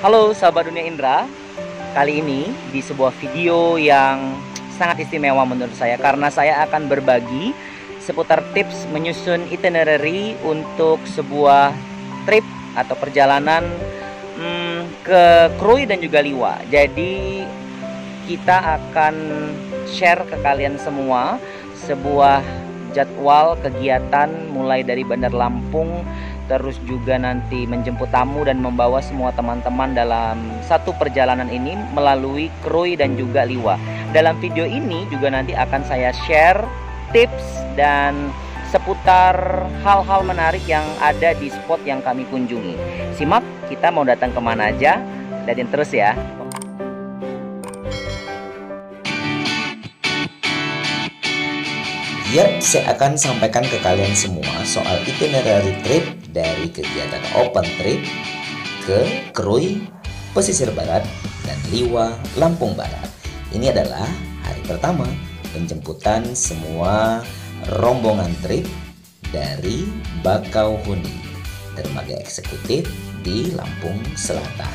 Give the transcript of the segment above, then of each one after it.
Halo sahabat dunia Indra, kali ini di sebuah video yang sangat istimewa menurut saya karena saya akan berbagi seputar tips menyusun itinerary untuk sebuah trip atau perjalanan ke Krui dan juga Liwa. Jadi kita akan share ke kalian semua sebuah jadwal kegiatan mulai dari Bandar Lampung, terus juga nanti menjemput tamu dan membawa semua teman-teman dalam satu perjalanan ini melalui Krui dan juga Liwa. Dalam video ini juga nanti akan saya share tips dan seputar hal-hal menarik yang ada di spot yang kami kunjungi. Simak kita mau datang kemana aja, lihatin terus ya. Yap, saya akan sampaikan ke kalian semua soal itinerary trip dari kegiatan open trip ke Krui, Pesisir Barat, dan Liwa, Lampung Barat. Ini adalah hari pertama penjemputan semua rombongan trip dari Bakauheni, dermaga eksekutif di Lampung Selatan.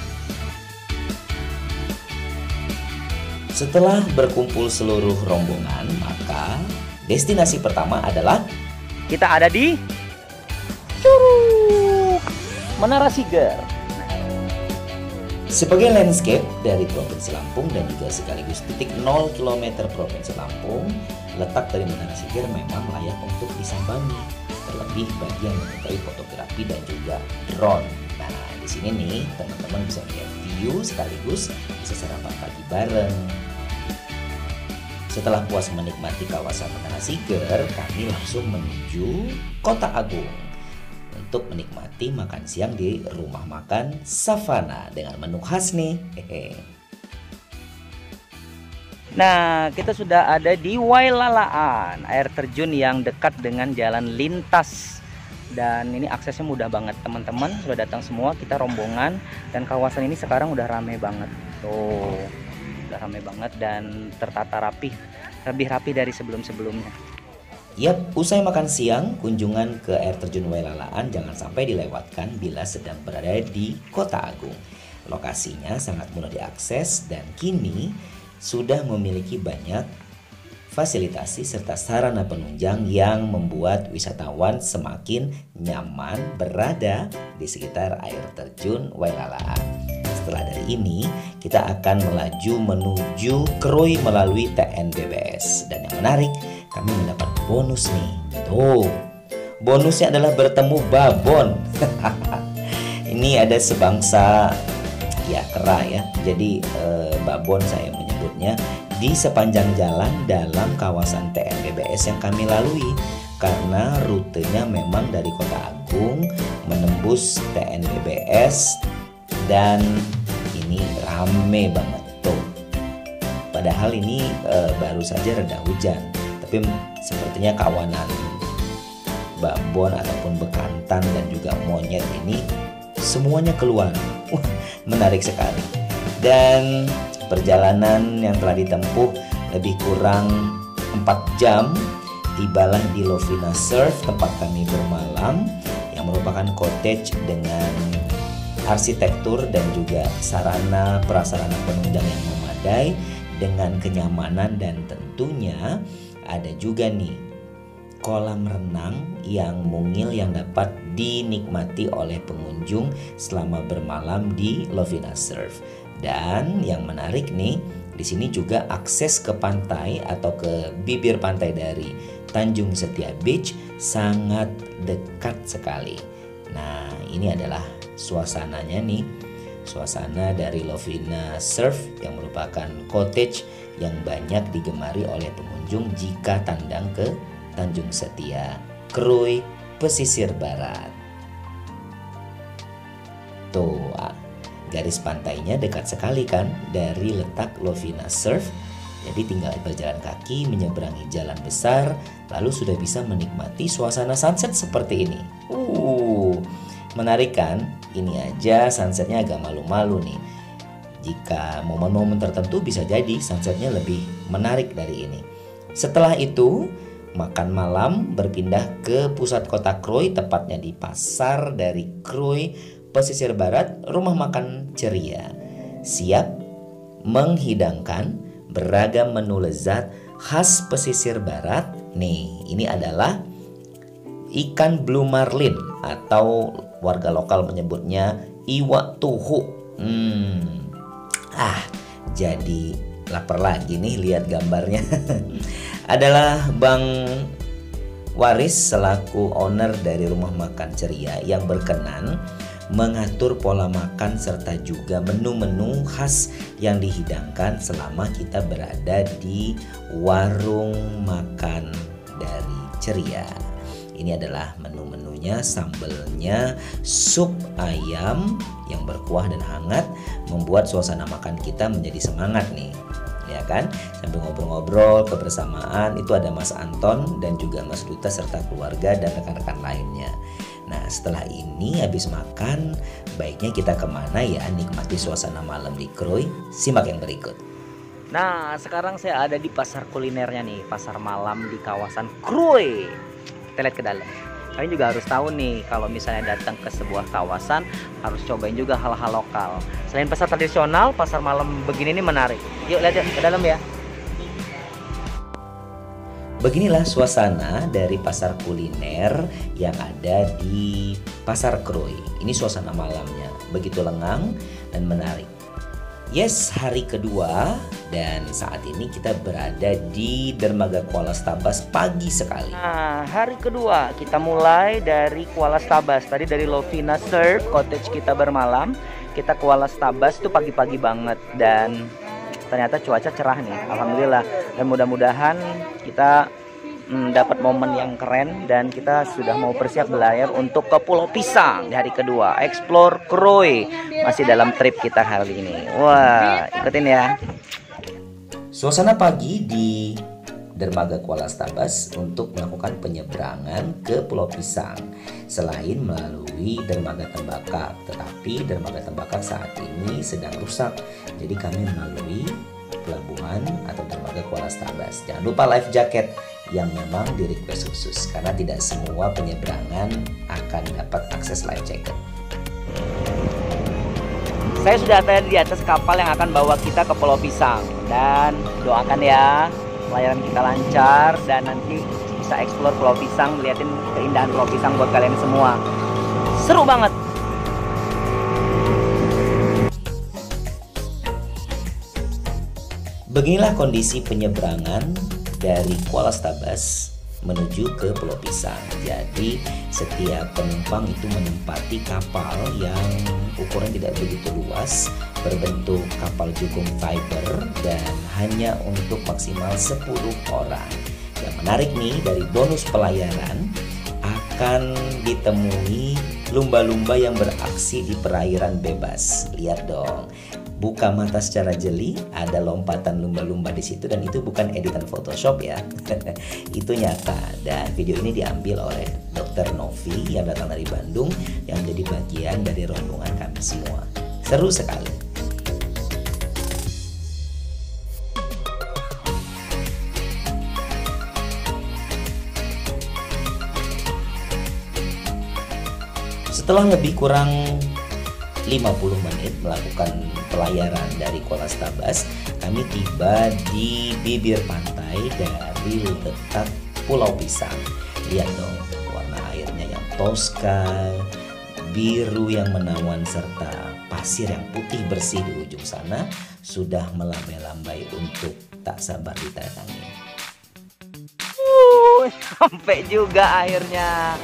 Setelah berkumpul seluruh rombongan, maka destinasi pertama adalah kita ada di Curug Menara Siger. Sebagai landscape dari Provinsi Lampung dan juga sekaligus titik 0 km Provinsi Lampung, letak dari Menara Siger memang layak untuk disambangi, terlebih bagi yang menyukai fotografi dan juga drone. Nah, di sini nih teman-teman bisa lihat view sekaligus bisa sarapan pagi bareng. Setelah puas menikmati kawasan Menara Siger, kami langsung menuju Kota Agung untuk menikmati makan siang di rumah makan Savana dengan menu khas nih. Nah, kita sudah ada di Wailalaan, air terjun yang dekat dengan jalan lintas. Dan ini aksesnya mudah banget, teman-teman. Sudah datang semua, kita rombongan, dan kawasan ini sekarang udah rame banget. Tuh, udah rame banget dan tertata rapi, lebih rapi dari sebelum-sebelumnya. Yap, usai makan siang, kunjungan ke air terjun Wailalaan jangan sampai dilewatkan bila sedang berada di Kota Agung. Lokasinya sangat mudah diakses dan kini sudah memiliki banyak fasilitasi serta sarana penunjang yang membuat wisatawan semakin nyaman berada di sekitar air terjun Wailalaan. Setelah dari ini, kita akan melaju menuju Krui melalui TNBBS. Dan yang menarik, kami mendapat bonus nih. Tuh, bonusnya adalah bertemu babon. Ini ada sebangsa ya kera ya. Jadi babon saya menyebutnya di sepanjang jalan dalam kawasan TNBBS yang kami lalui. Karena rutenya memang dari Kota Agung menembus TNBBS dan ini rame banget tuh. Padahal ini baru saja reda hujan, tapi sepertinya kawanan babon ataupun bekantan dan juga monyet ini semuanya keluar. Menarik sekali. Dan perjalanan yang telah ditempuh lebih kurang 4 jam, tibalah di Lovina Surf, tempat kami bermalam, yang merupakan cottage dengan arsitektur dan juga sarana prasarana penunjang yang memadai dengan kenyamanan, dan tentunya ada juga nih kolam renang yang mungil yang dapat dinikmati oleh pengunjung selama bermalam di Lovina Surf. Dan yang menarik nih, di sini juga akses ke pantai atau ke bibir pantai dari Tanjung Setia Beach sangat dekat sekali. Nah, ini adalah suasananya nih, suasana dari Lovina Surf yang merupakan cottage yang banyak digemari oleh pengunjung jika tandang ke Tanjung Setia, Krui, Pesisir Barat. Tuh, garis pantainya dekat sekali kan dari letak Lovina Surf. Jadi tinggal berjalan kaki menyeberangi jalan besar, lalu sudah bisa menikmati suasana sunset seperti ini. Menarik kan? Ini aja sunsetnya agak malu-malu nih. Jika momen-momen tertentu bisa jadi sunsetnya lebih menarik dari ini. Setelah itu, makan malam berpindah ke pusat kota Krui, tepatnya di pasar dari Krui, pesisir barat Rumah Makan Ceria siap menghidangkan beragam menu lezat khas pesisir barat. Nih, ini adalah ikan blue marlin atau warga lokal menyebutnya iwak tuhu. Jadi lapar lagi nih lihat gambarnya. Adalah Bang Waris selaku owner dari Rumah Makan Ceria yang berkenan mengatur pola makan serta juga menu-menu khas yang dihidangkan selama kita berada di warung makan dari Ceria. Ini adalah menu-menunya, sambelnya, sup ayam yang berkuah dan hangat membuat suasana makan kita menjadi semangat nih. Ya kan? Sambil ngobrol-ngobrol kebersamaan itu ada Mas Anton dan juga Mas Duta serta keluarga dan rekan-rekan lainnya. Nah, setelah ini habis makan, baiknya kita kemana ya nikmati suasana malam di Krui? Simak yang berikut. Nah, sekarang saya ada di pasar kulinernya nih, pasar malam di kawasan Krui. Kita lihat ke dalam. Kalian juga harus tahu nih, kalau misalnya datang ke sebuah kawasan harus cobain juga hal-hal lokal. Selain pasar tradisional, pasar malam begini nih menarik. Yuk lihat ke dalam ya. Beginilah suasana dari pasar kuliner yang ada di Pasar Krui. Ini suasana malamnya, begitu lengang dan menarik. Yes, hari kedua dan saat ini kita berada di Dermaga Kuala Stabas pagi sekali. Nah, hari kedua kita mulai dari Kuala Stabas. Tadi dari Lovina Surf Cottage kita bermalam, kita Kuala Stabas tuh pagi-pagi banget dan ternyata cuaca cerah nih, alhamdulillah. Dan mudah-mudahan kita dapat momen yang keren dan kita sudah mau bersiap berlayar untuk ke Pulau Pisang di hari kedua. Explore Krui masih dalam trip kita hari ini. Wah, ikutin ya. Suasana pagi di Dermaga Kuala Stabas untuk melakukan penyeberangan ke Pulau Pisang selain melalui Dermaga Tembakak, tetapi Dermaga Tembakak saat ini sedang rusak, jadi kami melalui pelabuhan atau Dermaga Kuala Stabas. Jangan lupa life jacket yang memang di request khusus karena tidak semua penyeberangan akan dapat akses life jacket. Saya sudah ada di atas kapal yang akan bawa kita ke Pulau Pisang dan doakan ya pelayaran kita lancar dan nanti bisa explore Pulau Pisang, melihatin keindahan Pulau Pisang buat kalian semua. Seru banget. Beginilah kondisi penyeberangan dari Kuala Stabas menuju ke Pulau Pisang. Jadi setiap penumpang itu menempati kapal yang ukuran tidak begitu luas, berbentuk kapal jukung fiber dan hanya untuk maksimal 10 orang. Yang menarik nih, dari bonus pelayaran akan ditemui lumba-lumba yang beraksi di perairan bebas. Lihat dong, buka mata secara jeli, ada lompatan lumba-lumba di situ dan itu bukan editan Photoshop ya. Itu nyata dan video ini diambil oleh Dr. Novi yang datang dari Bandung yang menjadi bagian dari rombongan kami semua. Seru sekali. Setelah lebih kurang 50 menit melakukan pelayaran dari Kuala Stabas, kami tiba di bibir pantai dari letak Pulau Pisang. Lihat dong, warna airnya yang toska, biru yang menawan serta pasir yang putih bersih di ujung sana sudah melambai-lambai untuk tak sabar didatangi. Sampai juga airnya.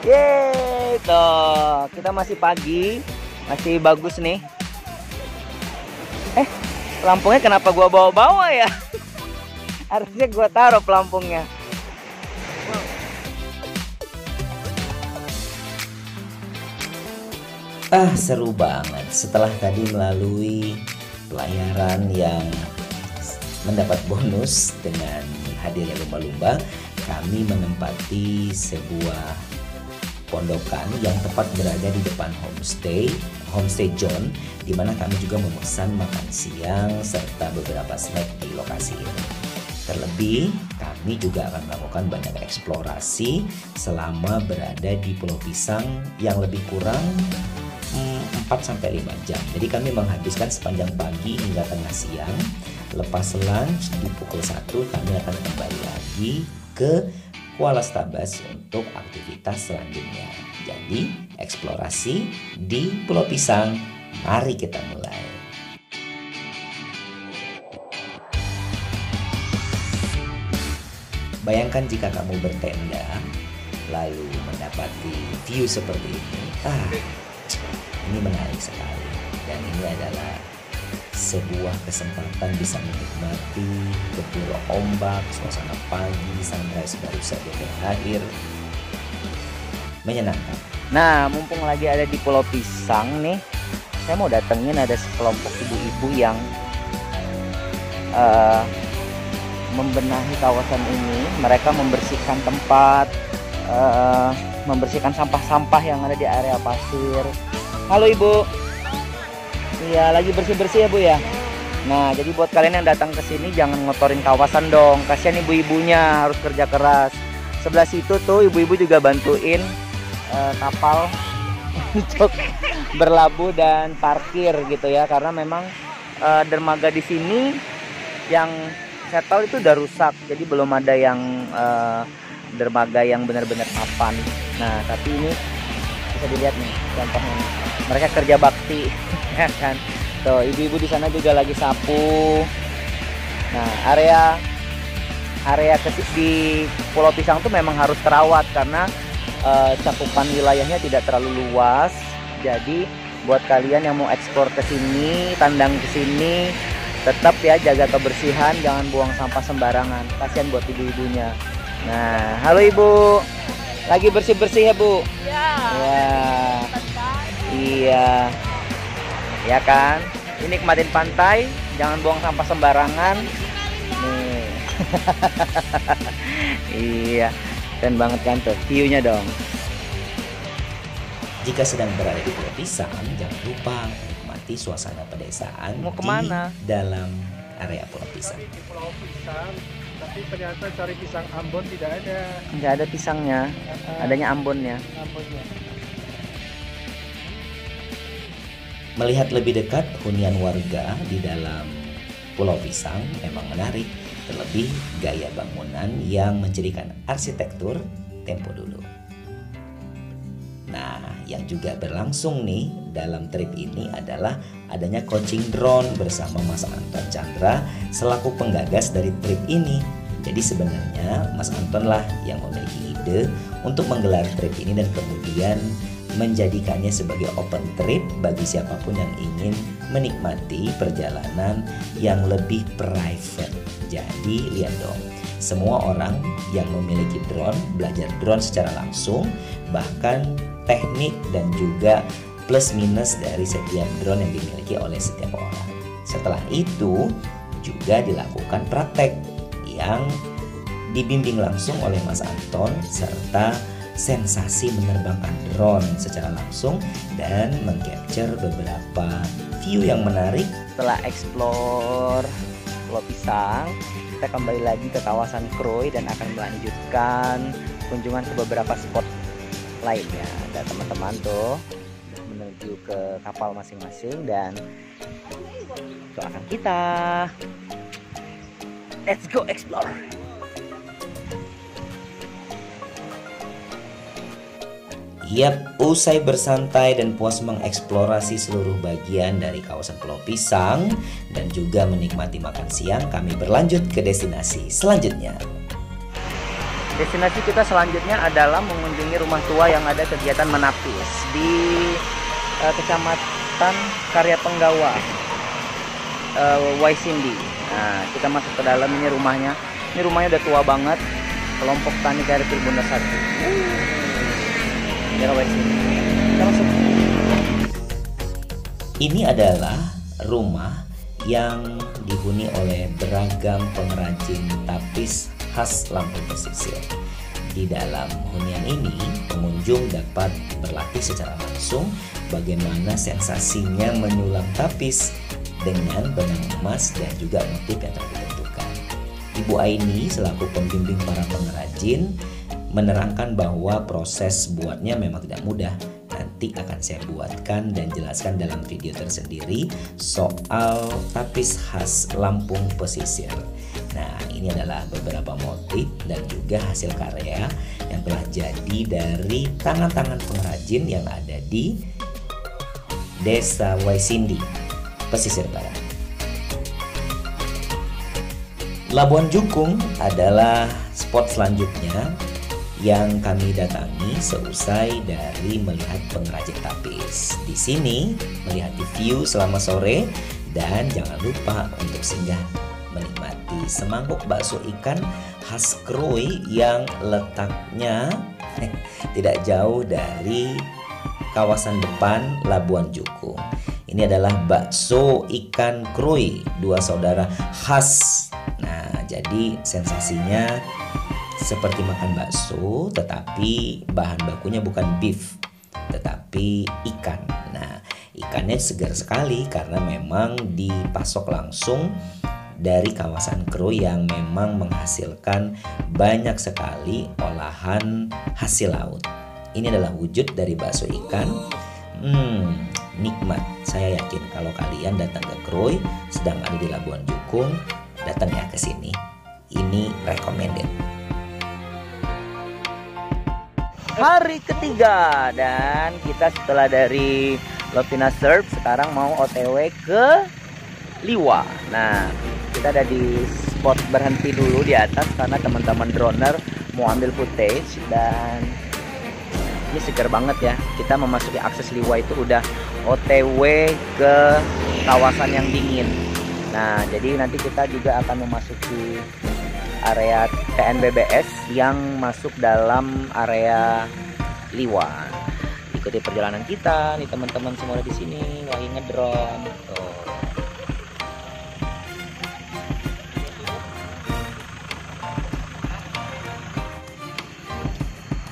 Yeay, tuh kita masih pagi, masih bagus nih. Pelampungnya kenapa gua bawa-bawa ya? Harusnya gua taruh pelampungnya. Seru banget setelah tadi melalui pelayaran yang mendapat bonus dengan hadirnya lumba-lumba. Kami menempati sebuah pondokan yang tepat berada di depan homestay John, di mana kami juga memesan makan siang serta beberapa snack di lokasi ini. Terlebih, kami juga akan melakukan banyak eksplorasi selama berada di Pulau Pisang yang lebih kurang 4-5 jam. Jadi kami menghabiskan sepanjang pagi hingga tengah siang. Lepas lunch di pukul 1 kami akan kembali lagi ke Kuala Stabas untuk aktivitas selanjutnya. Jadi eksplorasi di Pulau Pisang, mari kita mulai. Bayangkan jika kamu bertenda lalu mendapati view seperti ini. Ini menarik sekali, dan ini adalah sebuah kesempatan bisa menikmati debur ombak, suasana pagi, sunrise baru saja berakhir. Menyenangkan. Nah, mumpung lagi ada di Pulau Pisang nih, saya mau datengin ada sekelompok ibu-ibu yang membenahi kawasan ini. Mereka membersihkan tempat, membersihkan sampah-sampah yang ada di area pasir. Halo Ibu. Iya, lagi bersih-bersih ya Bu ya. Nah, jadi buat kalian yang datang ke sini jangan ngotorin kawasan dong. Kasihan ibu-ibunya harus kerja keras. Sebelah situ tuh ibu-ibu juga bantuin kapal untuk berlabuh dan parkir gitu ya. Karena memang dermaga di sini yang saya tahu itu udah rusak. Jadi belum ada yang dermaga yang benar-benar papan. Nah, tapi ini bisa dilihat nih contohnya. Mereka kerja bakti, ya kan? Tuh, ibu-ibu di sana juga lagi sapu. Nah, area di Pulau Pisang tuh memang harus terawat karena cakupan wilayahnya tidak terlalu luas. Jadi buat kalian yang mau eksplor ke sini, tandang ke sini, tetap ya jaga kebersihan, jangan buang sampah sembarangan. Kasihan buat ibu-ibunya. Nah, halo Ibu. Lagi bersih-bersih ya, Bu? Iya. Ya. Iya. Ya kan? Ini nikmatin pantai, jangan buang sampah sembarangan. Nih. Iya. Keren banget kan tuh view-nya dong. Jika sedang berada di Pulau Pisang, jangan lupa menikmati suasana pedesaan Mau kemana? di dalam area Pulau Pisang. Di Pulau Pisang, tapi ternyata cari pisang Ambon tidak ada. Nggak ada pisangnya, adanya ambonnya. Ambonnya. Melihat lebih dekat hunian warga di dalam Pulau Pisang memang menarik, terlebih gaya bangunan yang mencirikan arsitektur tempo dulu. Nah, yang juga berlangsung nih dalam trip ini adalah adanya coaching drone bersama Mas Anton Chandra selaku penggagas dari trip ini. Jadi sebenarnya Mas Anton lah yang memiliki ide untuk menggelar trip ini dan kemudian menjadikannya sebagai open trip bagi siapapun yang ingin menikmati perjalanan yang lebih private. Jadi lihat dong, semua orang yang memiliki drone belajar drone secara langsung, bahkan teknik dan juga plus minus dari setiap drone yang dimiliki oleh setiap orang. Setelah itu juga dilakukan praktek yang dibimbing langsung oleh Mas Anton serta sensasi menerbangkan drone secara langsung dan mengcapture beberapa view yang menarik. Setelah explore Pulau Pisang, kita kembali lagi ke kawasan Kroy dan akan melanjutkan kunjungan ke beberapa spot lainnya. Ada teman-teman tuh menuju ke kapal masing-masing dan itu akan kita let's go explore. Yap, usai bersantai dan puas mengeksplorasi seluruh bagian dari kawasan Pulau Pisang dan juga menikmati makan siang, kami berlanjut ke destinasi selanjutnya. Destinasi kita selanjutnya adalah mengunjungi rumah tua yang ada kegiatan menapis di Kecamatan Karya Penggawa, Waisindi. Nah, kita masuk ke dalam, ini rumahnya. Ini rumahnya udah tua banget. Kelompok Tani Karya Tribunda 1. Ini adalah rumah yang dihuni oleh beragam pengrajin tapis khas Lampung Pesisir. Di dalam hunian ini, pengunjung dapat berlatih secara langsung bagaimana sensasinya menyulam tapis dengan benang emas dan juga motif yang telah ditentukan. Ibu Aini selaku pembimbing para pengrajin menerangkan bahwa proses buatnya memang tidak mudah Nanti akan saya buatkan dan jelaskan dalam video tersendiri soal tapis khas Lampung Pesisir. Nah, ini adalah beberapa motif dan juga hasil karya yang telah jadi dari tangan-tangan pengrajin yang ada di Desa Waisindi, Pesisir Barat. Labuan Jukung adalah spot selanjutnya yang kami datangi seusai dari melihat pengrajin tapis. Di sini melihat di view selama sore dan jangan lupa untuk singgah menikmati semangkuk bakso ikan khas Krui yang letaknya tidak jauh dari kawasan depan Labuan Jukung. Ini adalah bakso ikan Krui, dua saudara khas. Nah, jadi sensasinya seperti makan bakso, tetapi bahan bakunya bukan beef, tetapi ikan. Nah, ikannya segar sekali karena memang dipasok langsung dari kawasan Krui yang memang menghasilkan banyak sekali olahan hasil laut. Ini adalah wujud dari bakso ikan. Nikmat. Saya yakin kalau kalian datang ke Krui, sedang ada di Labuan Jukung, datang ya ke sini. Ini recommended. Hari ketiga dan kita setelah dari Lovina Surf sekarang mau OTW ke Liwa. Nah, kita ada di spot berhenti dulu di atas karena teman-teman droner mau ambil footage dan ini segar banget ya. Kita memasuki akses Liwa itu udah OTW ke kawasan yang dingin. Nah, jadi nanti kita juga akan memasuki area TNBBS yang masuk dalam area Liwa. Ikuti perjalanan kita nih teman-teman semua di sini lagi ngedrone. Tuh.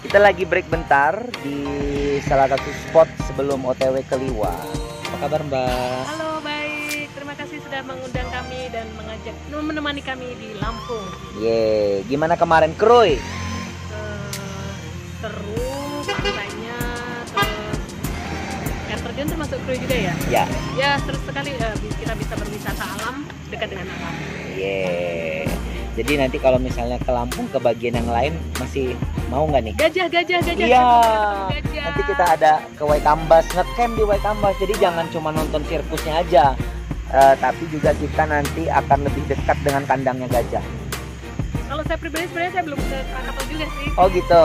Kita lagi break bentar di salah satu spot sebelum OTW ke Liwa. Apa kabar Mbak? Halo, baik. Terima kasih sudah mengundang kami dan menemani kami di Lampung. Gimana kemarin Krui? Seru, pantainya, terus air terjun termasuk Krui juga ya? Ya. Ya, seru sekali kita bisa berwisata alam dekat dengan alam. Jadi nanti kalau misalnya ke Lampung ke bagian yang lain masih mau nggak nih? Gajah. Iya. Gajah. Nanti kita ada ke Waikambas, ngecamp di Waikambas. Jadi jangan cuma nonton sirkusnya aja, tapi juga kita nanti akan lebih dekat dengan kandangnya gajah. Kalau saya pribadi sebenarnya saya belum ke Krakatau juga sih. Oh gitu.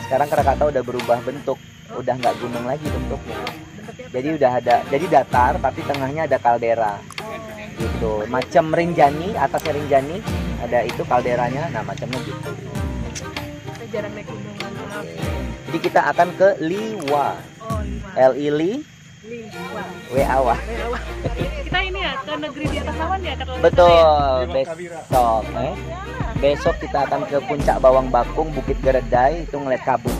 Sekarang Krakatau udah berubah bentuk, udah nggak gunung lagi bentuknya. Jadi udah ada, jadi datar tapi tengahnya ada kaldera. Gitu. Macam Rinjani, atasnya Rinjani ada itu kalderanya. Nah macamnya gitu. Saya jarang naik gunung. Jadi kita akan ke Liwa. Oh, Liwa. L-I-Li Liwa. W-A-W. Kita ini ya ke negeri di atas awan ya kalau Betul. Liwa Besok, besok kita akan ke puncak Bawang Bakung, Bukit Geredai itu ngeliat kabut.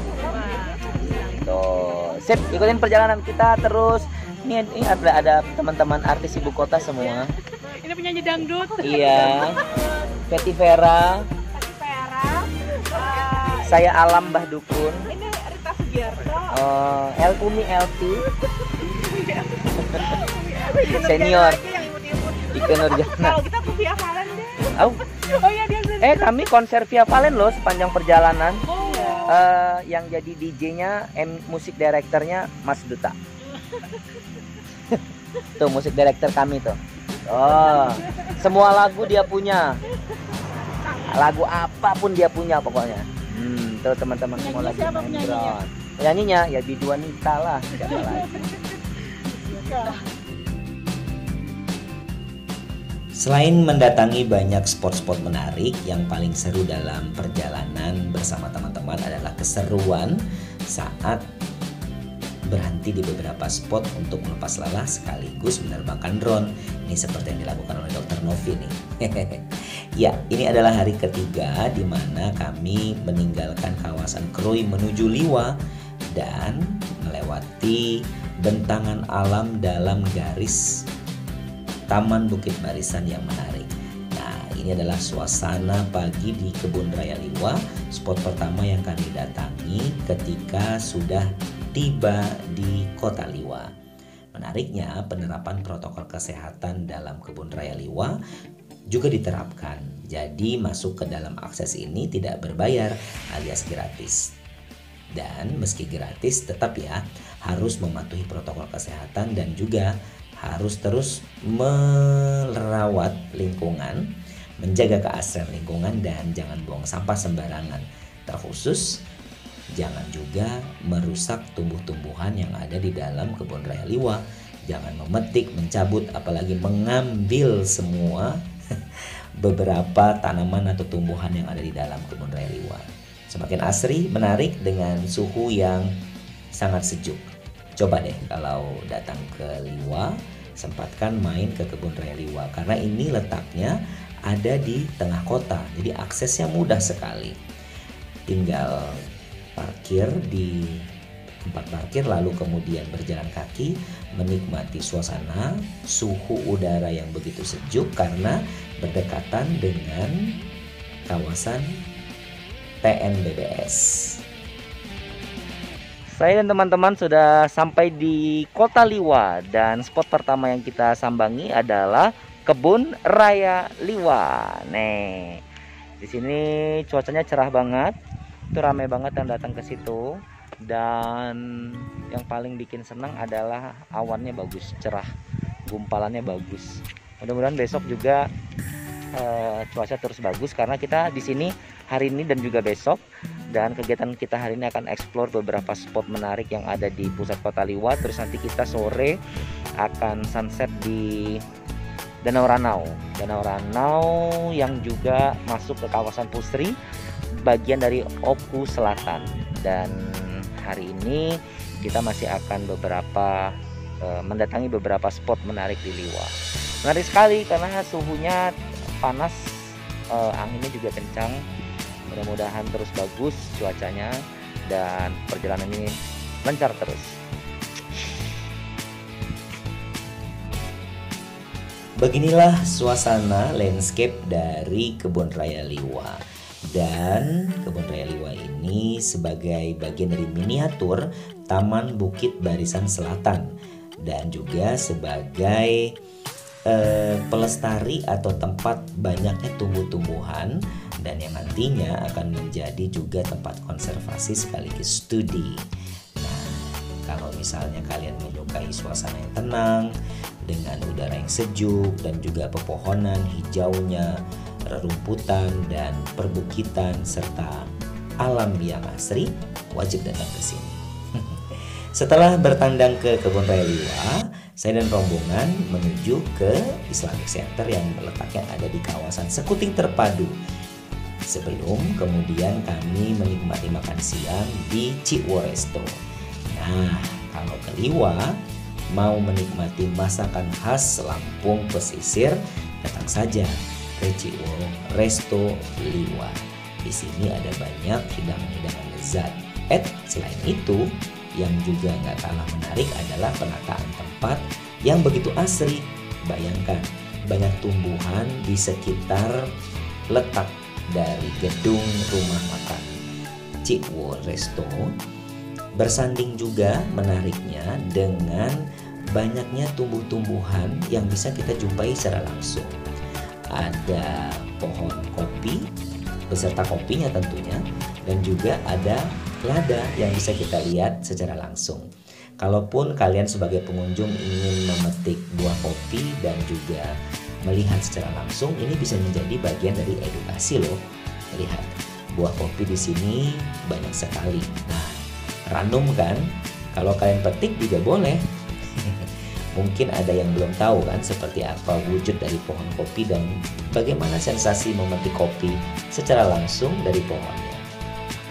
Tuh, sip, ikutin perjalanan kita terus. Ini ada teman-teman artis ibu kota semua. Ini penyanyi dangdut. Iya. Betty Vera. Saya Alam Mbah Dukun. Ini Rita Sugiarto. Elkumi Elti. Senior. Ike Nurjana. Kalau kita ke Via Valen deh. Oh iya dia. Kami konser Via Valen loh sepanjang perjalanan. Oh. Yang jadi DJ-nya, musik directornya Mas Duta. Tuh musik director kami tuh. Oh, semua lagu dia punya. Lagu apapun dia punya pokoknya. Tuh teman-teman semua lagi main drone. Penyanyinya ya Bidu Wanita lah. Siapa lagi? Selain mendatangi banyak spot-spot menarik, yang paling seru dalam perjalanan bersama teman-teman adalah keseruan saat berhenti di beberapa spot untuk melepas lelah sekaligus menerbangkan drone. Ini seperti yang dilakukan oleh Dr. Novi nih. Ya, ini adalah hari ketiga di mana kami meninggalkan kawasan Krui menuju Liwa dan melewati bentangan alam dalam garis Taman Bukit Barisan yang menarik. Nah, ini adalah suasana pagi di Kebun Raya Liwa, spot pertama yang kami datangi ketika sudah tiba di Kota Liwa. Menariknya, penerapan protokol kesehatan dalam Kebun Raya Liwa juga diterapkan. Jadi masuk ke dalam akses ini tidak berbayar alias gratis. Dan meski gratis tetap ya harus mematuhi protokol kesehatan dan juga harus terus merawat lingkungan, menjaga keasrian lingkungan dan jangan buang sampah sembarangan. Terkhusus jangan juga merusak tumbuh-tumbuhan yang ada di dalam Kebun Raya Liwa. Jangan memetik, mencabut, apalagi mengambil semua beberapa tanaman atau tumbuhan yang ada di dalam Kebun Raya Liwa. Semakin asri, menarik dengan suhu yang sangat sejuk. Coba deh kalau datang ke Liwa, sempatkan main ke Kebun Raya Liwa karena ini letaknya ada di tengah kota. Jadi aksesnya mudah sekali. Tinggal parkir di tempat parkir lalu kemudian berjalan kaki menikmati suasana suhu udara yang begitu sejuk karena berdekatan dengan kawasan TNBBS. Saya dan teman-teman sudah sampai di Kota Liwa dan spot pertama yang kita sambangi adalah Kebun Raya Liwa. Nih, di sini cuacanya cerah banget. Itu ramai banget yang datang ke situ, dan yang paling bikin senang adalah awannya bagus, cerah, gumpalannya bagus. Mudah-mudahan besok juga cuaca terus bagus karena kita di sini hari ini dan juga besok, dan kegiatan kita hari ini akan explore beberapa spot menarik yang ada di pusat Kota Liwa. Terus nanti kita sore akan sunset di Danau Ranau yang juga masuk ke kawasan Pusri, bagian dari Oku Selatan. Dan hari ini kita masih akan mendatangi beberapa spot menarik di Liwa. Menarik sekali karena suhunya panas, anginnya juga kencang. Mudah-mudahan terus bagus cuacanya dan perjalanan ini lancar terus. Beginilah suasana landscape dari Kebun Raya Liwa. Dan Kebun Raya Liwa ini sebagai bagian dari miniatur Taman Bukit Barisan Selatan dan juga sebagai pelestari atau tempat banyaknya tumbuh-tumbuhan dan yang nantinya akan menjadi juga tempat konservasi sekaligus studi. Nah, kalau misalnya kalian menyukai suasana yang tenang dengan udara yang sejuk dan juga pepohonan hijaunya, rerumputan dan perbukitan serta alam yang asri, wajib datang ke sini. Setelah bertandang ke Kebun Raya Liwa, saya dan rombongan menuju ke Islamic Center yang letaknya ada di kawasan Sekuting Terpadu. Sebelum kemudian kami menikmati makan siang di Cikwo Resto. Nah, kalau ke Liwa mau menikmati masakan khas Lampung pesisir, datang saja ke Cikwo Resto Liwa. Di sini ada banyak hidangan-hidangan lezat. Selain itu, yang juga nggak kalah menarik adalah penataan tempat yang begitu asri. Bayangkan, banyak tumbuhan di sekitar letak dari gedung rumah makan Cikwo Resto. Bersanding juga menariknya dengan banyaknya tumbuh-tumbuhan yang bisa kita jumpai secara langsung. Ada pohon kopi beserta kopinya tentunya, dan juga ada lada yang bisa kita lihat secara langsung. Kalaupun kalian sebagai pengunjung ingin memetik buah kopi dan juga melihat secara langsung, ini bisa menjadi bagian dari edukasi loh. Lihat, buah kopi di sini banyak sekali. Nah, ranum kan? Kalau kalian petik juga boleh. Mungkin ada yang belum tahu kan seperti apa wujud dari pohon kopi dan bagaimana sensasi memetik kopi secara langsung dari pohonnya.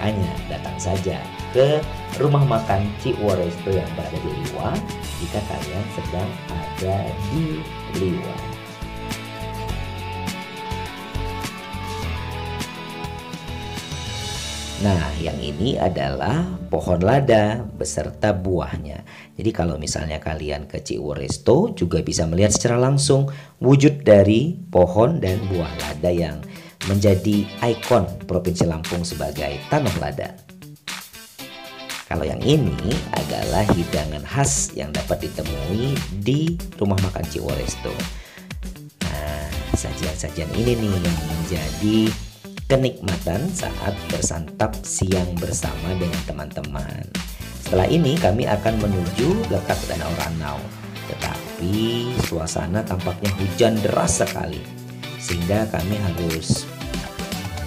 Hanya datang saja ke rumah makan Cikwo Resto yang berada di Liwa jika kalian sedang ada di Liwa. Nah, yang ini adalah pohon lada beserta buahnya. Jadi kalau misalnya kalian ke Cikwo Resto juga bisa melihat secara langsung wujud dari pohon dan buah lada yang menjadi ikon Provinsi Lampung sebagai tanah lada. Kalau yang ini adalah hidangan khas yang dapat ditemui di rumah makan Ciworesto. Nah, sajian-sajian ini nih yang menjadi kenikmatan saat bersantap siang bersama dengan teman-teman. Setelah ini kami akan menuju letak Danau Ranau. Tetapi suasana tampaknya hujan deras sekali, sehingga kami harus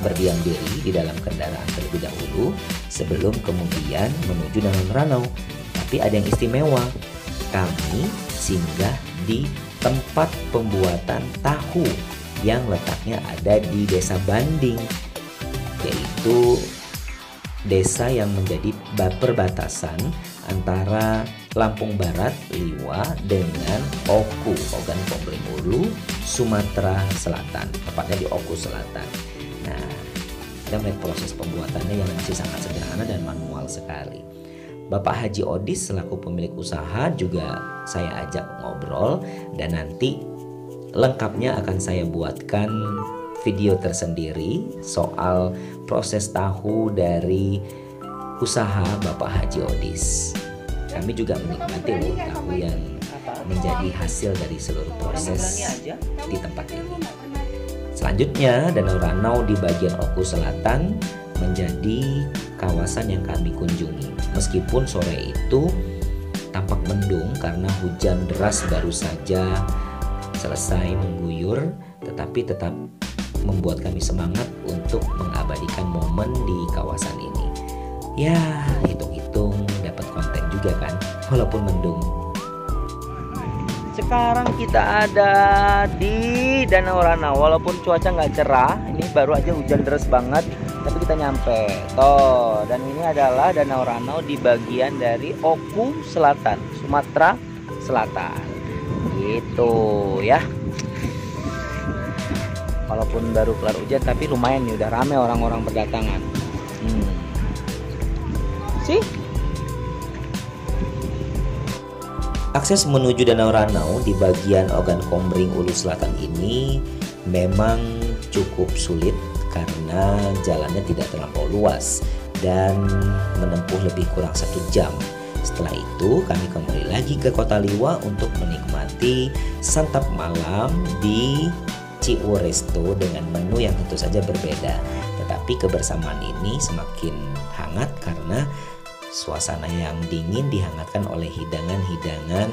berdiam diri di dalam kendaraan terlebih dahulu sebelum kemudian menuju Danau Ranau. Tapi ada yang istimewa, kami singgah di tempat pembuatan tahu yang letaknya ada di Desa Banding, yaitu desa yang menjadi perbatasan antara Lampung Barat, Liwa dengan Oku, Ogan Komering Ulu, Sumatera Selatan, tepatnya di Oku Selatan. Nah, kita melihat proses pembuatannya yang masih sangat sederhana dan manual sekali. Bapak Haji Odis selaku pemilik usaha juga saya ajak ngobrol, dan nanti lengkapnya akan saya buatkan video tersendiri soal proses tahu dari usaha Bapak Haji Odis. Kami juga menikmati loh tahu yang menjadi hasil dari seluruh proses di tempat ini. Selanjutnya, Danau Ranau di bagian Oku Selatan menjadi kawasan yang kami kunjungi. Meskipun sore itu tampak mendung karena hujan deras baru saja selesai mengguyur, tetapi tetap membuat kami semangat untuk mengabadikan momen di kawasan ini. Ya, hitung-hitung dapat konten juga kan, walaupun mendung. Sekarang kita ada di Danau Ranau. Walaupun cuaca nggak cerah, ini baru aja hujan deras banget, tapi kita nyampe. Toh, dan ini adalah Danau Ranau di bagian dari Oku Selatan, Sumatera Selatan. Gitu ya. Walaupun baru kelar hujan, tapi lumayan nih, udah rame orang-orang berdatangan. Sih. Akses menuju Danau Ranau di bagian Ogan Komering Ulu Selatan ini memang cukup sulit karena jalannya tidak terlampau luas dan menempuh lebih kurang 1 jam. Setelah itu kami kembali lagi ke Kota Liwa untuk menikmati santap malam di Ciworesto dengan menu yang tentu saja berbeda. Tetapi kebersamaan ini semakin hangat karena suasana yang dingin dihangatkan oleh hidangan-hidangan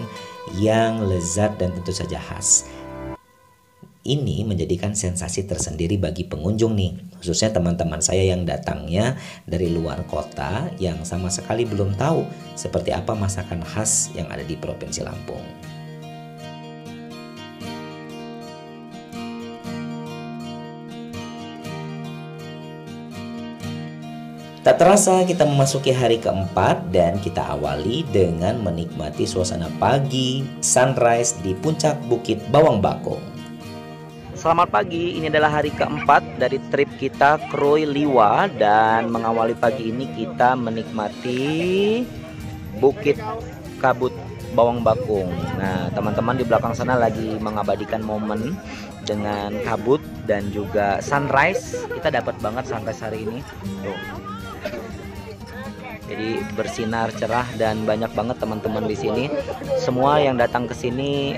yang lezat dan tentu saja khas. Ini menjadikan sensasi tersendiri bagi pengunjung nih, khususnya teman-teman saya yang datangnya dari luar kota yang sama sekali belum tahu seperti apa masakan khas yang ada di Provinsi Lampung. Tak terasa kita memasuki hari keempat dan kita awali dengan menikmati suasana pagi sunrise di puncak Bukit Bawang Bakung. Selamat pagi, ini adalah hari keempat dari trip kita Kroy Liwa, dan mengawali pagi ini kita menikmati Bukit Kabut Bawang Bakung. Nah, teman-teman di belakang sana lagi mengabadikan momen dengan kabut dan juga sunrise. Kita dapat banget sunrise hari ini. Tuh. Jadi bersinar cerah dan banyak banget teman-teman di sini. Semua yang datang ke sini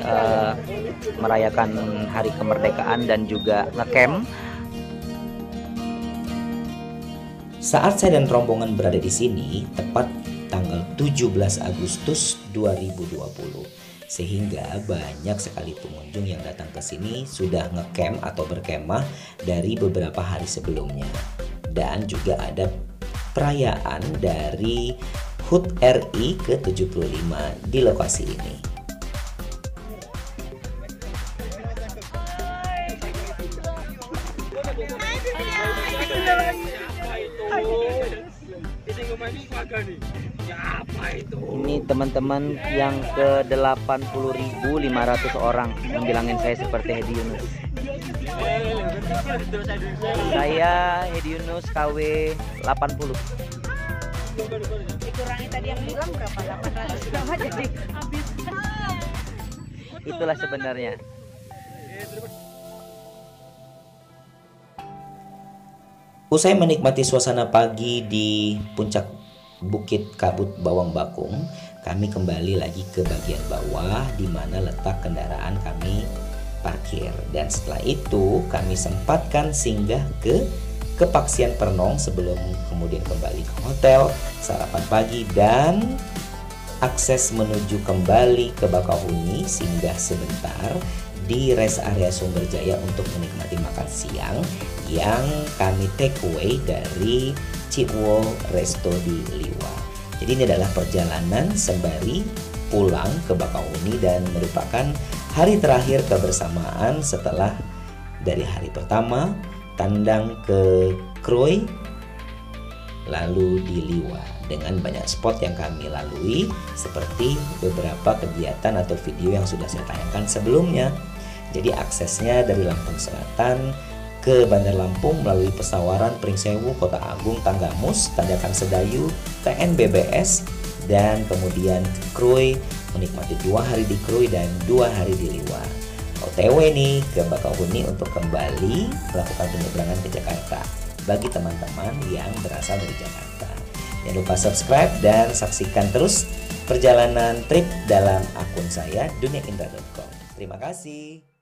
merayakan hari kemerdekaan dan juga ngecamp. Saat saya dan rombongan berada di sini tepat tanggal 17 Agustus 2020. Sehingga banyak sekali pengunjung yang datang ke sini sudah ngecamp atau berkemah dari beberapa hari sebelumnya. Dan juga ada perayaan dari HUT RI ke-75 di lokasi ini. Ini teman-teman yang ke 80.500 orang membilangin saya seperti Hedi Yunus. Saya Hedi Yunus KW 80. Dikurangi tadi yang bilang berapa? 800 berapa jadi habis. Itulah sebenarnya. Usai menikmati suasana pagi di puncak Bukit Kabut Bawang Bakung, kami kembali lagi ke bagian bawah di mana letak kendaraan kami parkir. Dan setelah itu kami sempatkan singgah ke Kepaksian Pernong sebelum kemudian kembali ke hotel, sarapan pagi, dan akses menuju kembali ke Bakauheni, singgah sebentar di rest area Sumberjaya untuk menikmati makan siang yang kami take away dari Cikwo Resto di Liwa. Jadi ini adalah perjalanan sembari pulang ke Bakauheni dan merupakan hari terakhir kebersamaan setelah dari hari pertama tandang ke Krui lalu di Liwa, dengan banyak spot yang kami lalui seperti beberapa kegiatan atau video yang sudah saya tayangkan sebelumnya. Jadi aksesnya dari Lampung Selatan ke Bandar Lampung melalui Pesawaran, Pringsewu, Kota Agung, Tanggamus, Tandakan Sedayu, TNBBS, dan kemudian ke Krui, menikmati 2 hari di Krui dan 2 hari di Liwa. OTW nih ke Bakauheni untuk kembali melakukan penyeberangan ke Jakarta bagi teman-teman yang berasal dari Jakarta. Jangan lupa subscribe dan saksikan terus perjalanan trip dalam akun saya duniaindra.com. Terima kasih.